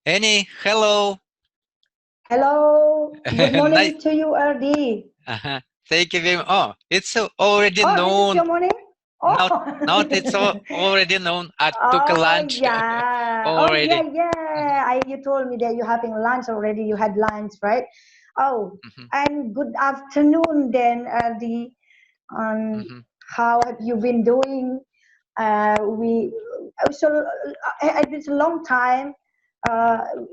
Annie, hello. Hello, good Nice. morning to you, RD. Thank you very much. Oh, it's already Oh, this is noon. your morning? Not, Oh, not. It's already noon. I took a oh lunch yeah. Oh yeah, already. yeah. You told me that you're having lunch already. You had lunch, right? Oh, Mhm, and good afternoon then, RD. Um, mhm. how have you been doing? We so it's a long time.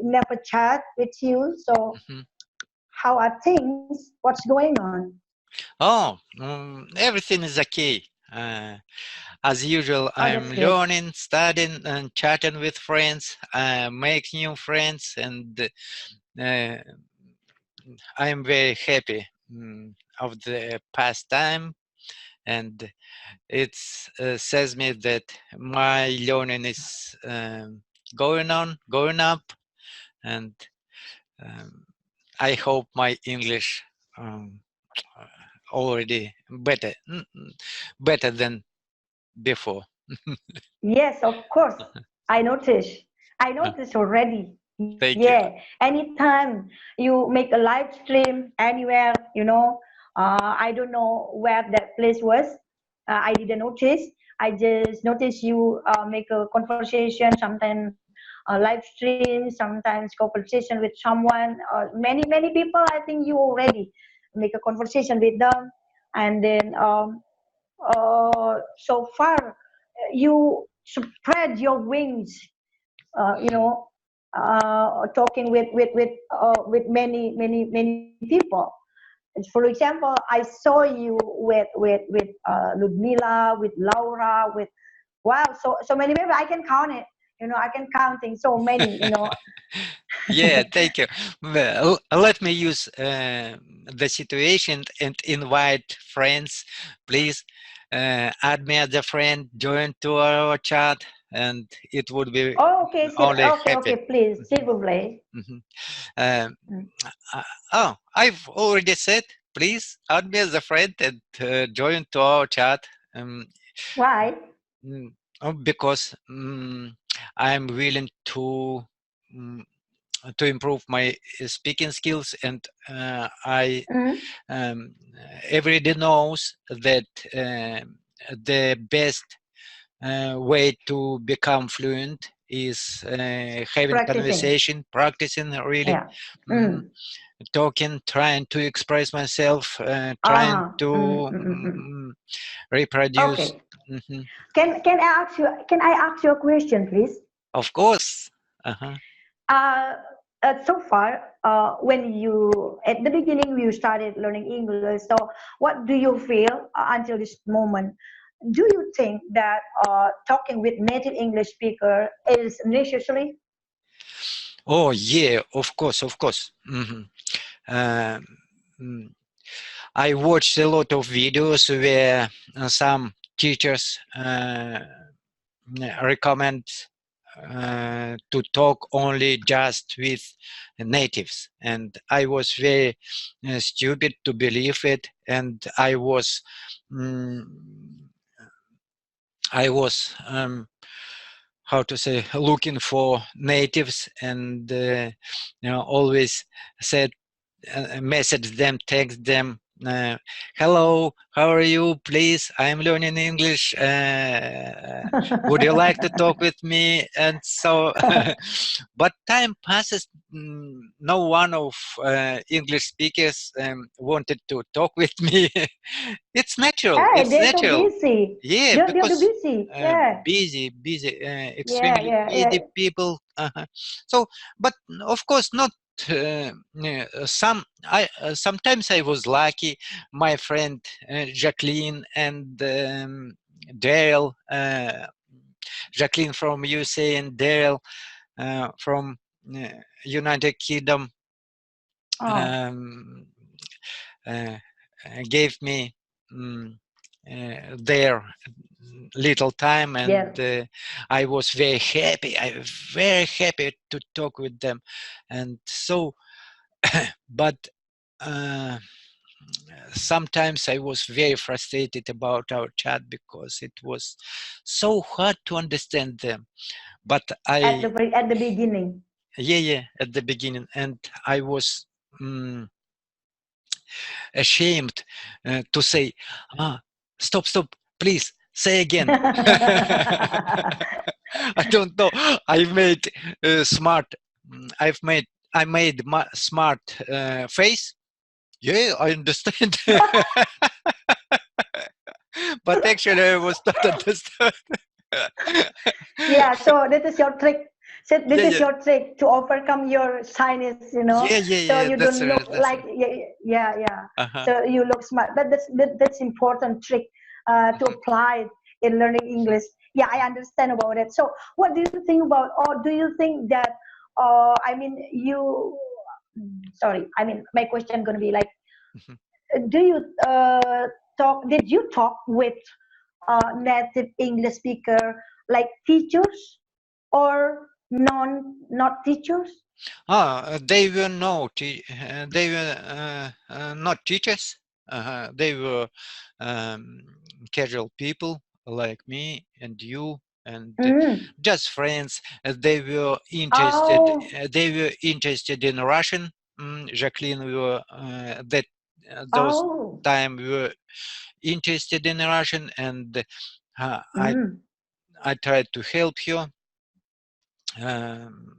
Never chat with you. So Mhm. how are things? What's going on? Oh, everything is okay. As usual, Oh, that's I'm good. learning, studying, and chatting with friends. Make new friends, and uh, I'm very happy of the past time. And it says me that my learning is going up, and um, I hope my English um, already better than before. Yes, of course. I noticed. I noticed already. Thank Yeah. you. Anytime you make a live stream anywhere, I don't know where that place was. I didn't notice. I just noticed you make a conversation, sometimes a live stream, sometimes conversation with someone. Many people. I think you already make a conversation with them, and then so far you spread your wings, Mhm. talking with many people. For example, I saw you with Ludmila, with Laura, with wow, so many people. I can count it. I can counting so many. Yeah, thank you. Well, let me use the situation and invite friends. Please add me as a friend, join to our chat, and it would be Oh, okay, only okay, happy. okay. Please, s'il Mhm, vous plaît. mhm. Um, Mm. oh, I've already said, please add me as a friend and join to our chat. Um, Why? mm, because I'm willing mm, to improve my speaking skills, and I Mm. um, everybody knows that the best way to become fluent is having Practicing. conversation, practicing really, Yeah. mm, Mm. talking, trying to express myself, trying Uh-huh. to reproduce. Okay. Mhm. Can I ask you a question, please? Of course. Uh-huh. Uh, so far, when you at the beginning you started learning English, so what do you feel until this moment? Do you think that talking with native English speaker is necessary? Oh yeah, of course, of course. Um, mm, I watched a lot of videos where some teachers recommend to talk only just with natives, and I was very stupid to believe it, and mm, I was how to say, looking for natives, and always said, message them, text them, hello, how are you, please, I'm learning English, would you like to talk with me, and so but time passes, no one of English speakers wanted to talk with me. It's natural, Hey, it's they're so natural. busy. Yeah, They're too because busy. Yeah, busy, yeah, extremely yeah, yeah. busy people. So, but of course, not some. Sometimes I was lucky. My friend Jacqueline and Daryl, Jacqueline from USA and Daryl from uh, United Kingdom, Oh, um, uh, gave me. Um, their little time, and yeah. I was very happy. I was very happy to talk with them, and so but uh, sometimes I was very frustrated about our chat because it was so hard to understand them, but At I the beginning. yeah, at the beginning, and I was ashamed to say, stop, please say again. I don't know. I made smart. I made smart face. Yeah, I understand. But actually, I was not understand. Yeah, so this is your trick. So this Yeah, is yeah, your trick to overcome your shyness, you know. So yeah. you That's don't look right. That's like, right. yeah. Uh-huh. So you look smart. That's important trick to Mhm. apply in learning English. Yeah, I understand about it. So what do you think about, or do you think that, I mean, you, sorry, I mean, my question gonna be like, Mhm. do you did you talk with native English speaker like teachers or not teachers? They were they were not teachers. They were um, casual people like me and you, and Mm. just friends. They were interested. Oh, They were interested in Russian. Jacqueline, we were that those oh, time we were interested in Russian, and uh, I mm. I tried to help her.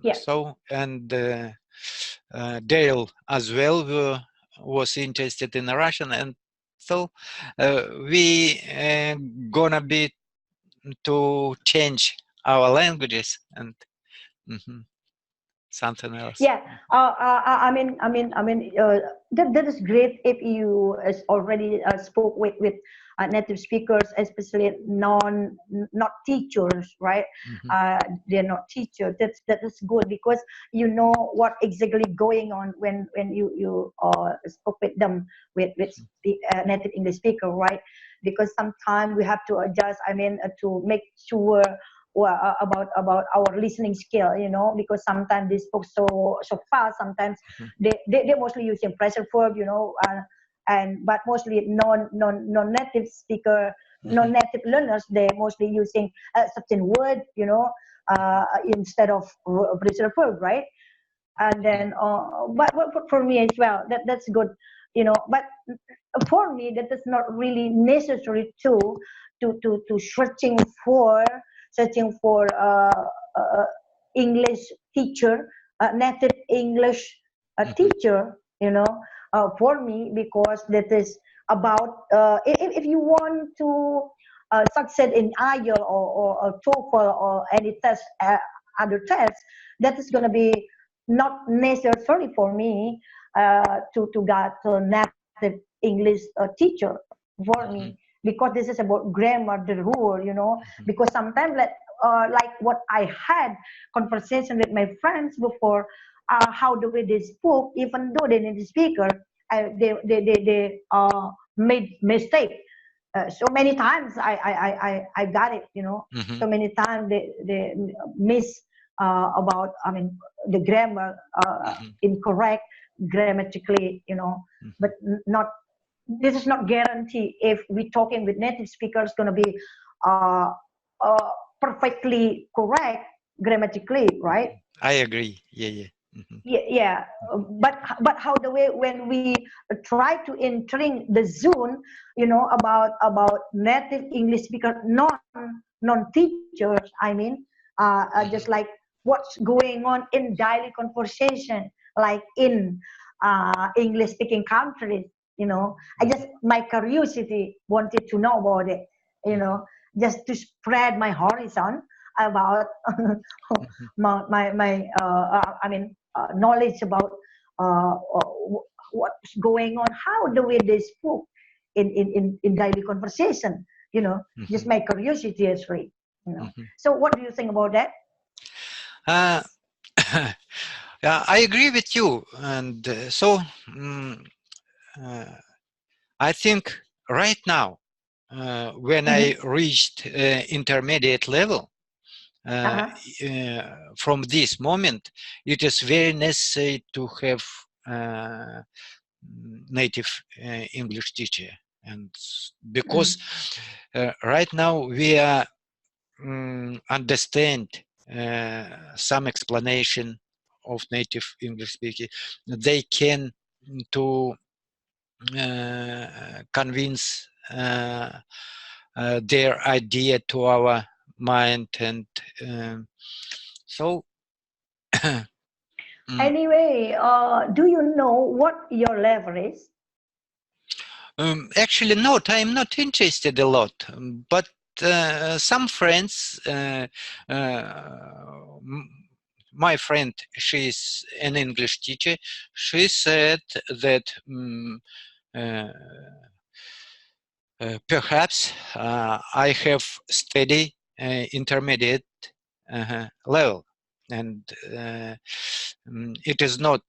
Yeah, So and Dale as well was interested in Russian, and so we gonna be to change our languages and mhm, something else. yeah. That is great if you already spoke with native speakers, especially not teachers, right? Mhm, They're not teachers. That is good because you know what exactly going on when you spoke with them native English speaker, right? Because sometimes we have to adjust. To make sure about our listening skill, you know, because sometimes they spoke so fast. Sometimes mhm, they mostly using present verb, you know, and but mostly non native speaker, non mhm, native learners, they mostly using certain word, you know, mhm, instead of present verb, right? And mhm, then but for me as well, that's good, you know. But for me that is not really necessary to searching for uh, English teacher, native English mhm, teacher, you know, for me, because that is about if you want to succeed in IELTS or TOEFL or any test, other tests, that is going to be not necessary for me to get a native English teacher for me, mhm, because this is about grammar, the rule, you know. mhm, Because sometimes like what I had conversation with my friends before, how the way they spoke, even though they native speaker, they made mistake. So many times I got it, you know. mhm, So many times they miss about, the grammar mhm, incorrect grammatically, you know. But mhm. not, this is not guarantee if we talking with native speakers going to be uh, uh, perfectly correct grammatically, right? I agree. Yeah, yeah. Mhm, Yeah. But how the way when we try to entering the zone, you know, about native English speaker, non teachers, just mhm, like what's going on in daily conversation, like in English speaking countries, you know. I just, mhm, my curiosity wanted to know about it, you mhm, know, just to spread my horizon about mhm, knowledge about what's going on, how the way they spoke in daily conversation, you know, just mhm, my curiosity is free, you know. mhm. So what do you think about that? Uh, yeah, I agree with you, and mm, uh, I think right now, when I Mm-hmm. reached intermediate level, uh, Uh-huh. from this moment, it is very necessary to have native English teacher, and because Mm. right now we are understand some explanation of native English speaking, they can to convince their idea to our mind, and so anyway, do you know what your level is? Actually, not. I'm not interested a lot, but some friends, my friend, she's an English teacher. She said that perhaps I have study intermediate level, and it is not.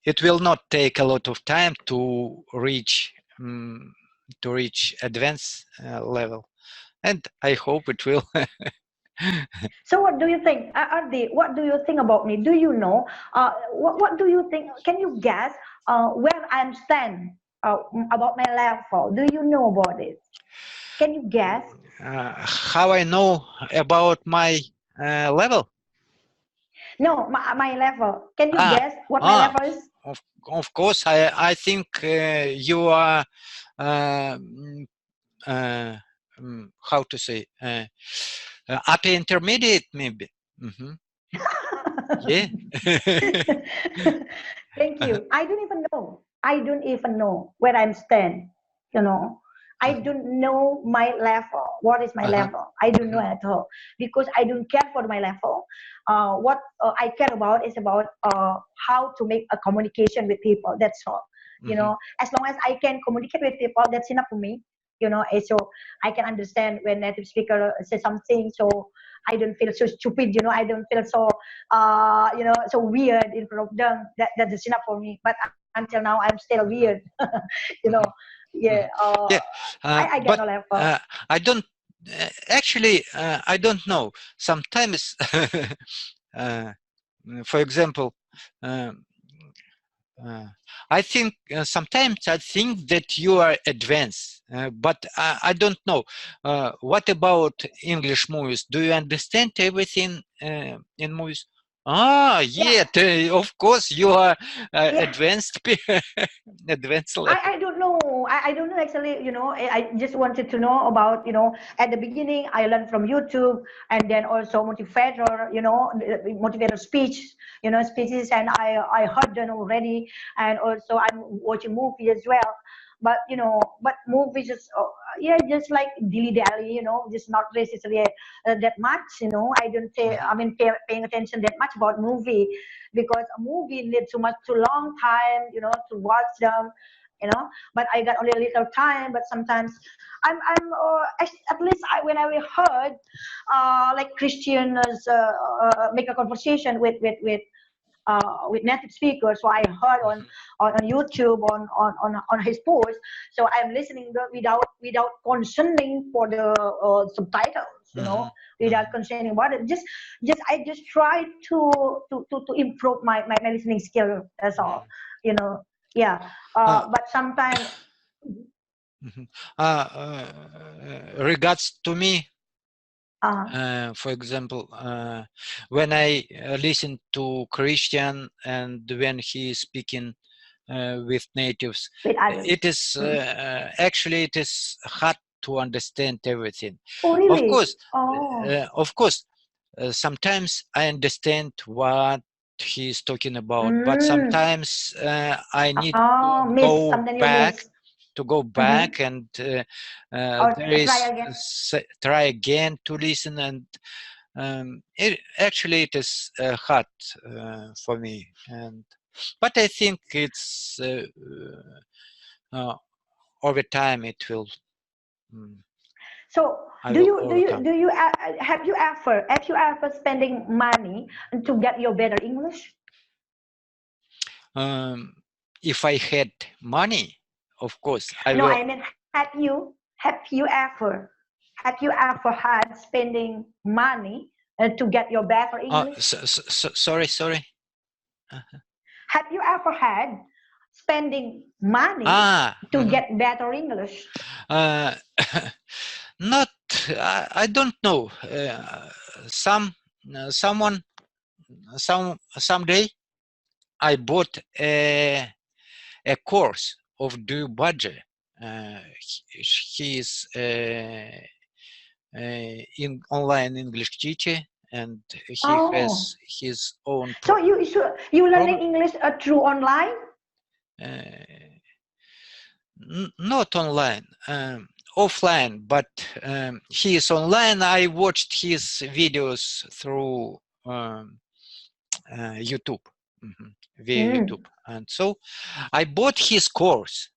It will not take a lot of time to reach advanced level, and I hope it will. So what do you think, Ardi? What do you think about me? Do you know? What do you think? Can you guess where I stand about my level? Do you know about it? Can you guess? How I know about my level? No, my level. Can you Ah, guess what my ah, level is? of course. I think you are how to say upper intermediate, maybe. Yeah. Thank you. I don't even know. I don't even know where I'm stand. You know, I don't know my level. What is my level? I don't know at all because I don't care for my level. What I care about is about how to make a communication with people. That's all. You know, as long as I can communicate with people, that's enough for me. You know, so I can understand when native speaker say something. So I don't feel so stupid. You know, I don't feel so you know, so weird in front of them. That is enough for me. But until now, I'm still weird. You know, yeah. Yeah, I get but no level. I don't actually. I don't know. Sometimes, for example, um, I think sometimes I think that you are advanced, but I don't know. What about English movies? Do you understand everything in movies? Ah, Yeah, yeah, of course you are yeah. advanced, advanced level. I don't know. I don't know actually. You know, I just wanted to know about. You know, at the beginning, I learned from YouTube, and then also motivator. You know, motivator speech. You know, speeches, and I heard them already, and also I'm watching movies as well. But you know, but movies just yeah, just like dilly dally. You know, just not necessarily that much. You know, I don't say. I mean, paying attention that much about movie because a movie needs too long time. You know, to watch them, you know, but I got only a little time. But sometimes I'm at least when I heard like Christians make a conversation with native speakers, so I heard on YouTube on his post, so I'm listening without concerning for the subtitles, you know, without concerning about it. Just I just try to improve my listening skill, that's all, you know. Yeah, Uh, but sometimes regards to me, uh, for example, when I listen to Christian and when he is speaking with natives, with others. it is actually it is hard to understand everything. Oh Of really? course, Oh. sometimes I understand what he is talking about, but Mm. sometimes I need Oh, miss something you miss. to go Mm-hmm. back and Or there try is again. try again to listen, and actually it is hard for me, and but I think it's over time it will So I will overcome. have you ever spending money to get your better English? um, if I had money, of course I No, will. I mean have you ever had spending money to get your better English? Sorry. Have you ever had spending money Ah, to get better English? uh, not. I don't know. Some. someday I bought a course of Do Budget. He is in online English teacher, and he has his own. So you learning English through online? Not online, offline, but he is online. I watched his videos through YouTube, via YouTube, and so I bought his course.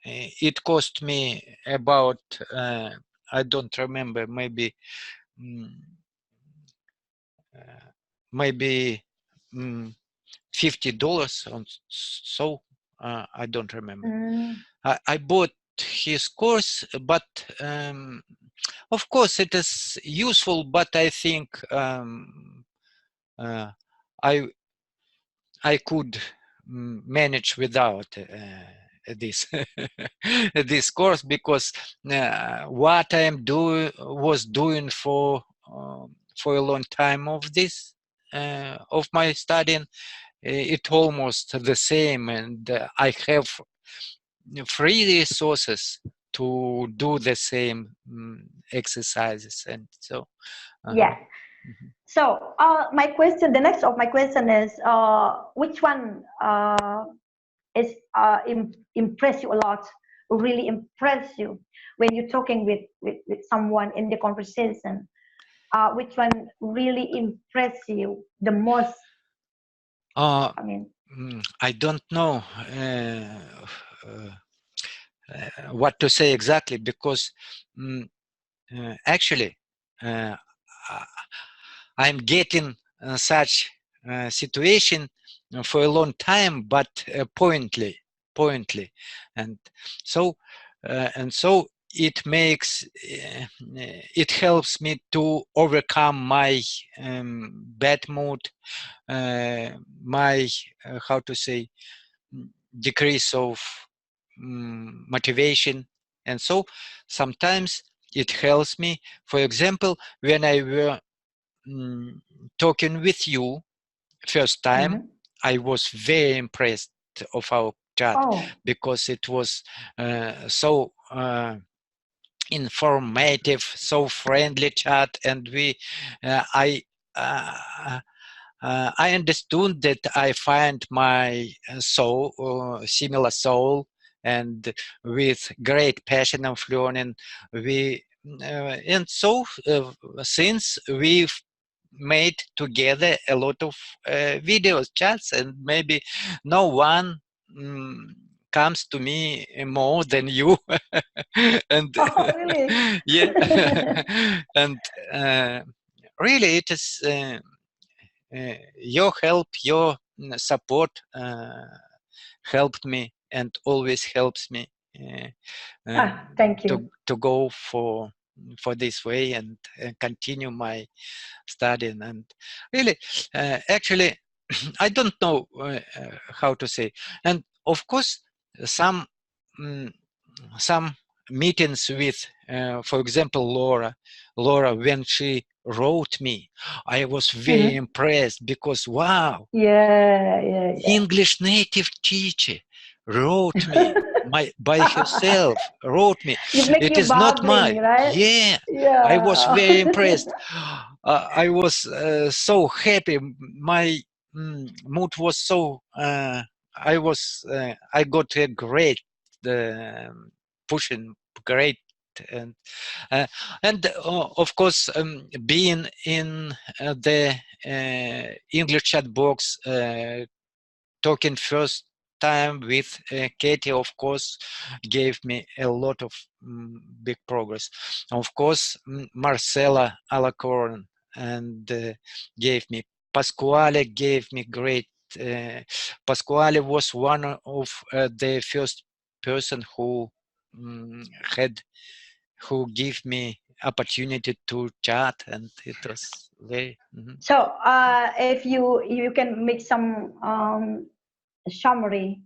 It cost me about I don't remember, maybe $50 on so I don't remember. I bought his course, but of course it is useful, but I think I could manage without this this course, because what I am was doing for a long time of this of my studying, it almost the same, and I have free resources to do the same exercises, and so yeah. So my question, the next of my question is, which one is impress you a lot, really impress you when you're talking with someone in the conversation? Which one really impress you the most? I mean, I don't know what to say exactly, because actually I'm getting such situation for a long time, but pointedly, and so it makes it helps me to overcome my bad mood, my how to say, decrease of motivation, and so sometimes it helps me. For example, when I were talking with you first time, I was very impressed of our chat, because it was so informative, so friendly chat, and I understood that I find my soul, similar soul, and with great passion of learning. And so since we've made together a lot of videos, chats, and maybe no one comes to me more than you. And really? yeah, and really it is your help, your support helped me and always helps me thank you. to go for this way and continue my studying. And really, actually, I don't know how to say. And of course, some meetings with, for example, Laura, when she wrote me, I was very impressed, because wow, English native teacher wrote me by herself, wrote me. It is not my, right? I was very impressed. I was so happy. My mood was so I got a great pushing, great. And of course, being in the English chat box, talking first time with Katie, of course, gave me a lot of big progress. Of course, Marcela Alacorn and gave me, Pasquale gave me great. Pasquale was one of the first person who gave me opportunity to chat, and it was very. So if you can make some summary,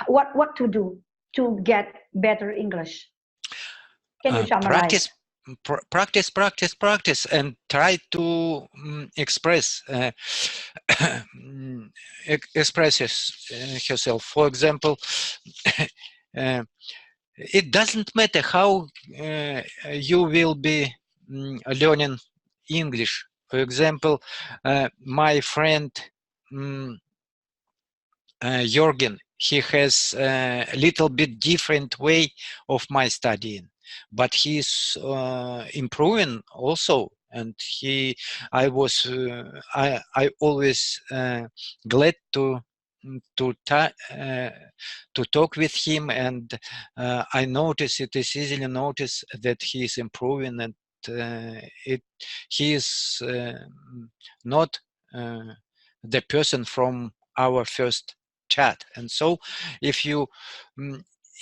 what to do to get better English? Can you summarize? practice, practice, practice, and try to express herself. For example, it doesn't matter how you will be learning English. For example, my friend Jürgen, he has a little bit different way of my studying, but he's improving also. And I was, I always glad to talk with him, and I notice it is easily notice that he is improving, and he is not the person from our first chat. And so if you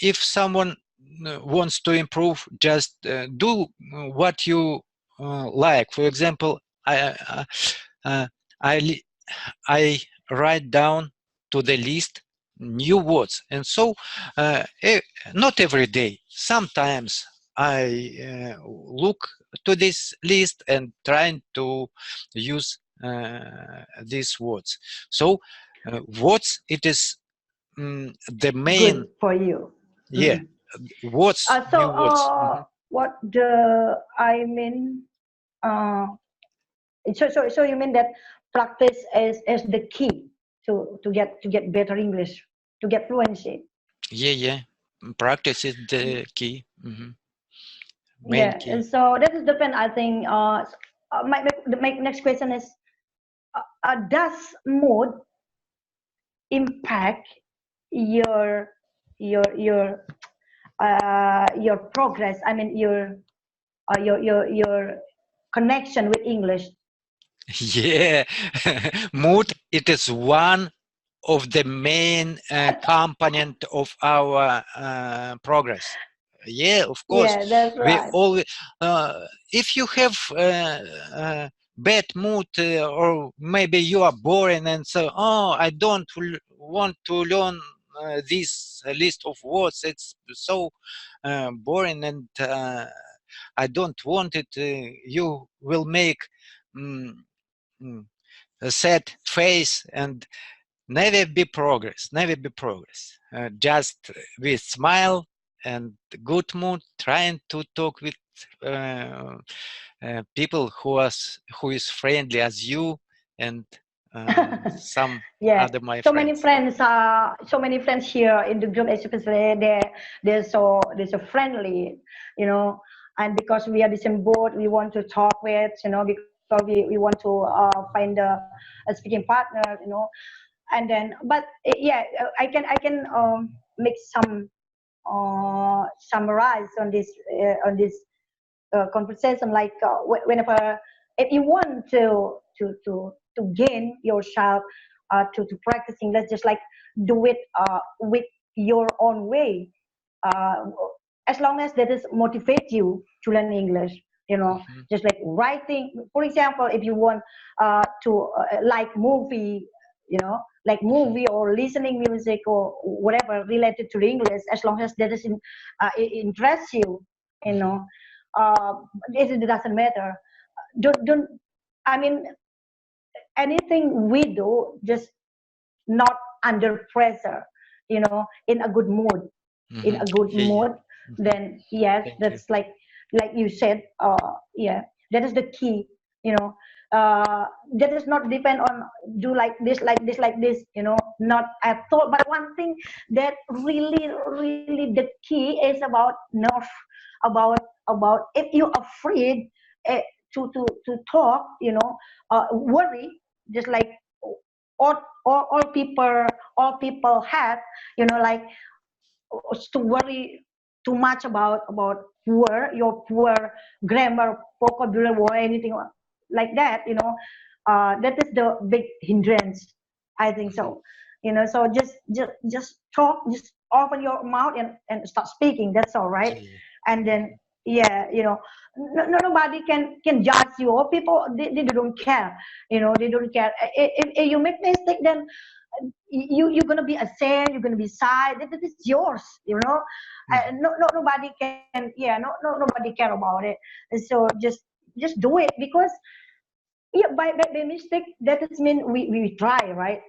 if someone wants to improve, just do what you like. For example, I write down to the list new words, and so not every day, sometimes I look to this list and trying to use these words. So words, it is the main. Good for you. Yeah, words, new words. What I mean, uh, so you mean that practice is the key to get better English, to get fluency. Yeah, practice is the key. Main Yeah, key. and so that is depend. I think. My next question is: does mood impact your your your progress? I mean, your connection with English. Yeah, mood, it is one of the main component of our progress. Yeah, of course. Yeah, that's We right. always, if you have bad mood, or maybe you are boring and so, oh, I don't want to learn this list of words. It's so boring, and I don't want it. You will make mm, a sad face, and never be progress, never be progress. Just with smile and good mood, trying to talk with uh, people who is friendly as you, and some Yeah, other my so many friends. friends. So many friends here in the group, especially they're so friendly, you know. And because we are the same boat, we want to talk with, you know, because we want to find a speaking partner, you know. And then, but yeah, I can make some summarize on this conversation, like whenever, if you want to gain yourself to practicing, let's just like do it with your own way, uh, as long as that is motivate you to learn English, you know. Mhm. Just like writing, for example, if you want to like movie, you know, like Mhm. movie or listening music or whatever related to English, as long as that is it interests you, you Mhm. know. uh, it doesn't matter. Don't I mean, anything we do, just not under pressure, you know, in a good mood, in Mhm. a good Yeah, yeah. mood. Mhm. Then yes, Thank you. that's like you said, yeah, that is the key, you know. That does not depend on do like this, like this, like this, you know, not at all. But one thing that really the key is about nerve, about if you're afraid eh, to talk, you know, worry, just like all people have, you know, like to worry too much about your poor grammar, vocabulary, or anything like that, you know. That is the big hindrance, I think Mhm. so. You know, so just talk, just open your mouth and start speaking. That's all right. Yeah, yeah. And then yeah, you know, nobody can judge you, or people they don't care, you know, they don't care. If you make mistake, then you're gonna be ashamed, you're gonna be shy. That is yours, you know. Nobody can, yeah, nobody care about it. And so just do it, because yeah, by mistake, that is mean we try, right?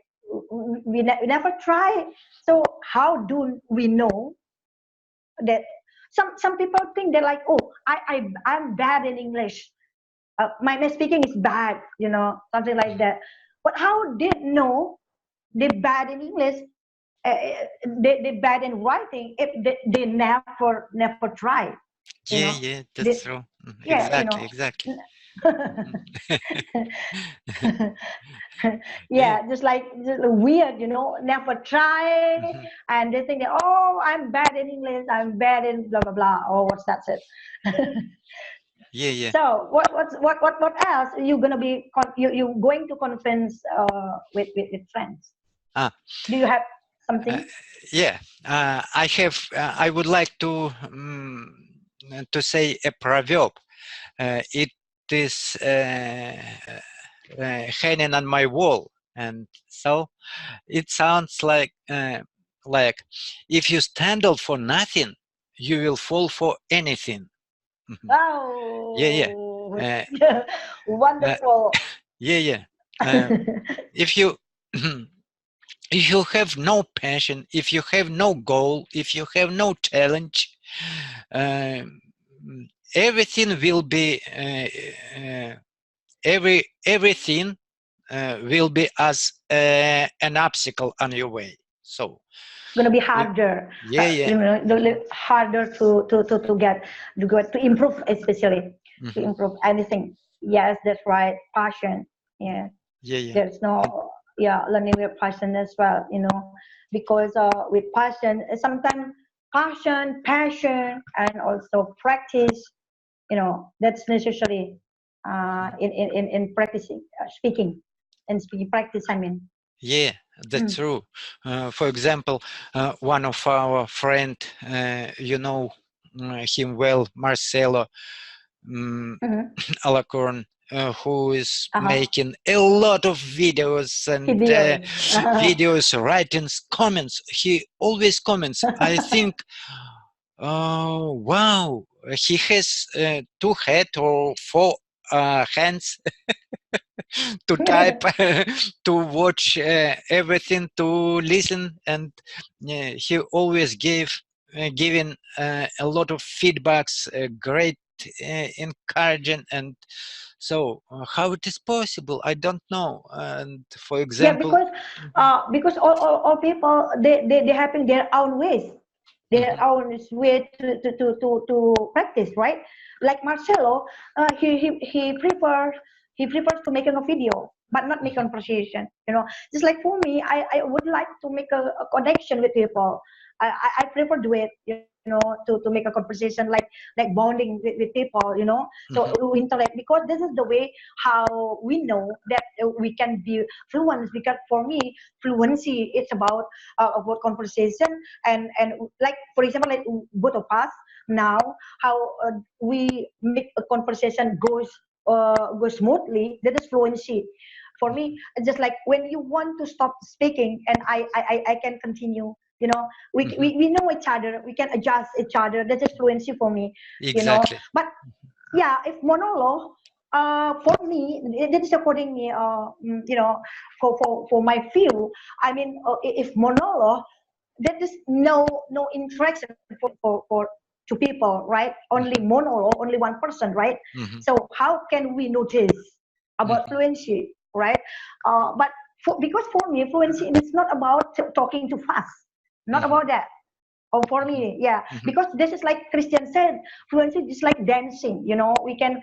We never try. So how do we know that? Some people think they're like, oh, I'm bad in English. My speaking is bad, you know, something like that. But how did know they bad in English? Uh, they bad in writing if they never try, you Yeah, know. yeah, They, that's true. yeah, you Exactly, know. exactly. Yeah. Yeah, just weird, you know, never try, Mhm. and they think that, oh, I'm bad in English, I'm bad in blah blah blah, or what's that it. Yeah, yeah. So what else you gonna be you going to conference with friends? Ah, Do you have uh, something? yeah. I have. I would like to say a proverb. It is hanging on my wall, and so it sounds like if you stand up for nothing, you will fall for anything. Mhm. Yeah, yeah. Oh, Uh, uh, wonderful. yeah, yeah. Uh, if you if you have no passion, if you have no goal, if you have no challenge, um, everything will be everything will be as an obstacle on your way. So, Gonna be if, harder, yeah, yeah, you know, harder to get to improve, especially to hmm, improve anything. Yes, that's right. Passion. Yeah, yeah, yeah, there's and no, yeah, learning with passion as well, you know, because with passion sometimes passion and also practice, you know, that's necessary in practicing speaking and speaking practice, I mean. yeah, that's Mm. true. For example, one of our friend, him well, Marcelo. Um, Mm-hmm. Alacorn, who is Uh-huh. making a lot of videos and Videos. videos, writings, comments. He always comments. I think, wow, he has two head or four hands to type, to watch everything, to listen, and he always giving a lot of feedbacks, great encouraging, and so how it is possible, I don't know. And for Yeah, example, mhm, because all people they having their own ways, their mhm, own way to practice, right? Like Marcelo, he prefers to make a video but not make mhm, conversation, you know. Just like for me, I would like to make a connection with people. I prefer do it, you know, to make a conversation, like bonding with people, you know. So mhm, we interact, because this is the way how we know that we can be fluent. Because for me, fluency, it's about conversation, and like, for example, like both of us now, how we make a conversation goes smoothly. That is fluency for me. Just like when you want to stop speaking and I can continue, you know, mhm. we know each other, we can adjust each other. That is fluency for me, you know. Exactly. But yeah, if monologue, for me, this is according me, you know, for my view. I mean, if monologue, there is no interaction for to people, right? Only Mhm, monologue, only one person, right? mhm, So how can we notice about mhm, fluency, right? But because for me, fluency is not about talking too fast, not mhm, about that. Oh, for mhm, me, yeah, mhm, because this is like Christian said, fluency is like dancing. You know, we can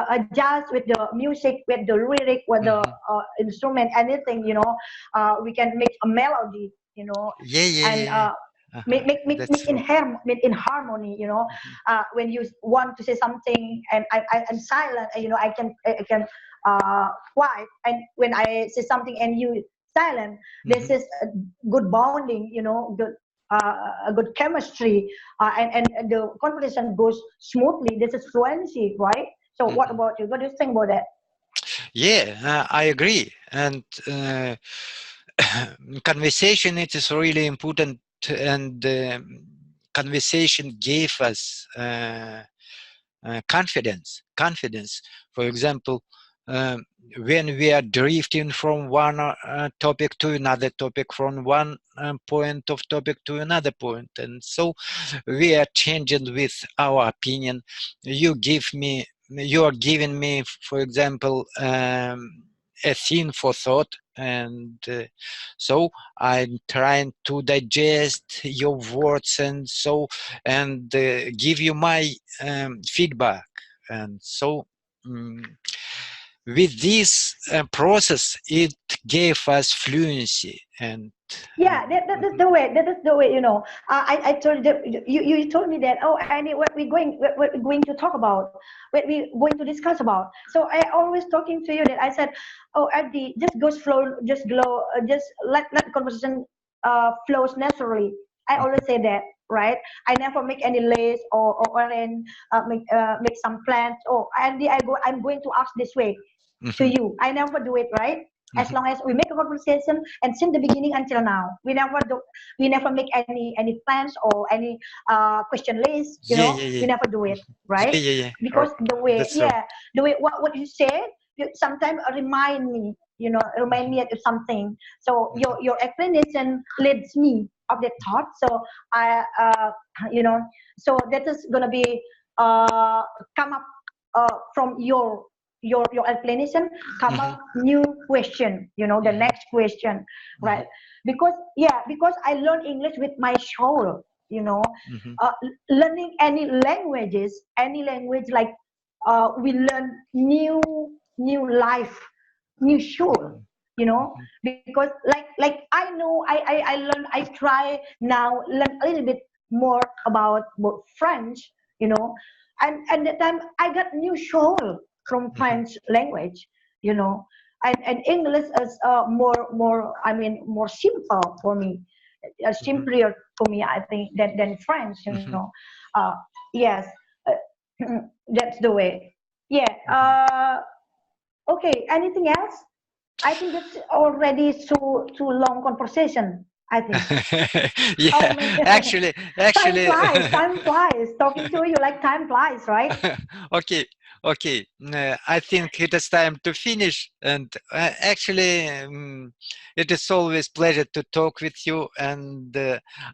adjust with the music, with the lyric, with the mhm. instrument, anything. You know, we can make a melody. You know, Yeah, yeah, and yeah, yeah. Uh-huh. make That's true. in harmony. You know, Mhm, when you want to say something and I'm silent, and, you know, I can quiet, and when I say something and you silent, this mhm, is a good bonding. You know, good a good chemistry, and the conversation goes smoothly. This is fluency, right? So what mhm. about you? What do you think about that? Yeah, I agree. And conversation, it is really important, and conversation gave us confidence. For example, when we are drifting from one topic to another topic, from one point of topic to another point, and so we are changing with our opinion. You are giving me, for example, a thing for thought, and so I'm trying to digest your words, and so, and give you my feedback. And so with this process, it gave us fluency. And yeah, that is the way. That is the way. I told you told me that. Oh, Annie, what we're going to talk about, what we going to discuss about. So I always talking to you that I said, oh, Andy, just go flow, just let the conversation flows naturally. I always say that, right? I never make any list or arrange make some plans. Oh, Andy, I'm going to ask this way to you. I never do it, right? As long as we make a conversation, and since the beginning until now, we never make any plans or any question list. We never do it, right? Because the way, that's true. the way what you said, you sometimes remind me, remind me of something. So your explanation leads me of that thought. So I, so that is gonna be come up from your explanation, come up new question, the next question, right? Because I learn English with my soul, learning any language, like we learn new life, new soul, because like I know I learn, I try now learn a little bit more about French, and that time I got new soul from French language, and English is more simple for me, simpler for me, I think, than French, uh, yes, uh, that's the way. Yeah. Okay. Anything else? I think that's already too long conversation. I think. How Yeah, many? Time actually, flies. Time flies. Talking to you like time flies, right? okay, okay. I think it is time to finish. And actually, it is always pleasure to talk with you, and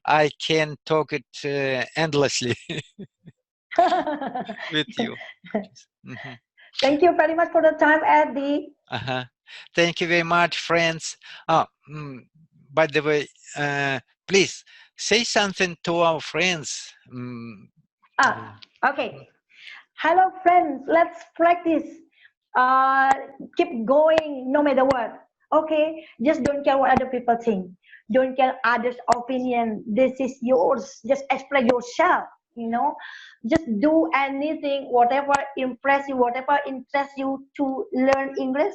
I can talk it endlessly with you. Mhm. Thank you very much for the time, Eddie. Uh-huh. Thank you very much, friends. Oh, by the way, please say something to our friends. Ah, okay. Hello, friends. Let's practice. Uh, Keep going no matter what. Okay, just don't care what other people think. Don't care others' opinion. This is yours. Just express yourself. Just do anything, whatever impress you, whatever interests you to learn English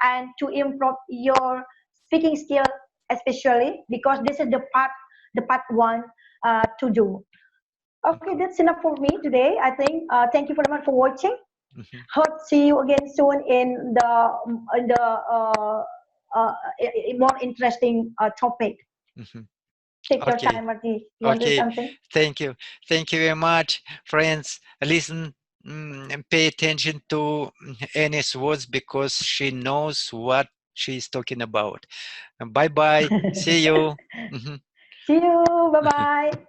and to improve your speaking skill, especially because this is the part one to do. Okay, that's enough for me today. I think. Thank you very much for watching. Mhm. Hope see you again soon in the more interesting topic. Mhm. Take your Okay, time, Marty. You want to say okay. something? Thank you. Thank you very much, friends. Listen, and pay attention to Annie's words, because she knows what she's talking about. Bye bye. See you. Mhm. See you. Bye bye.